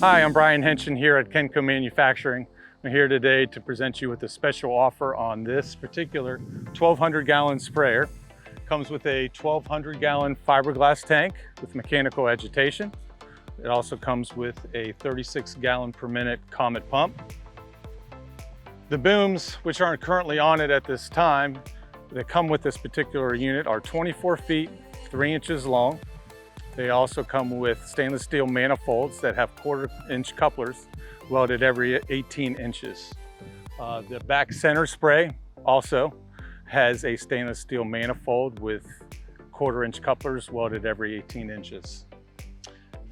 Hi, I'm Brian Henshin here at Kennco Manufacturing. I'm here today to present you with a special offer on this particular 1,200 gallon sprayer. It comes with a 1,200 gallon fiberglass tank with mechanical agitation. It also comes with a 36 gallon per minute Comet pump. The booms, which aren't currently on it at this time, that come with this particular unit are 24 feet, 3 inches long. They also come with stainless steel manifolds that have 1/4 inch couplers welded every 18 inches. The back center spray also has a stainless steel manifold with 1/4 inch couplers welded every 18 inches.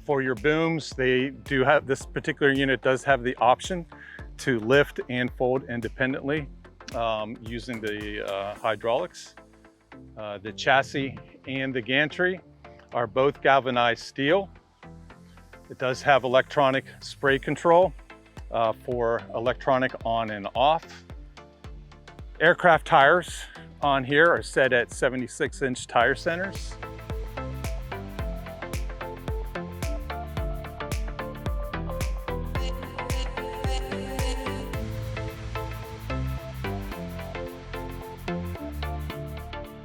For your booms, this particular unit does have the option to lift and fold independently using the hydraulics. The chassis and the gantry are both galvanized steel. It does have electronic spray control for electronic on and off. Aircraft tires on here are set at 76-inch tire centers.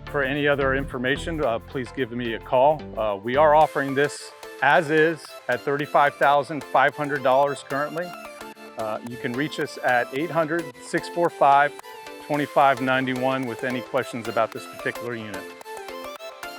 For any other information, please give me a call. We are offering this as is at $35,500 currently. You can reach us at 800-645-2591 with any questions about this particular unit.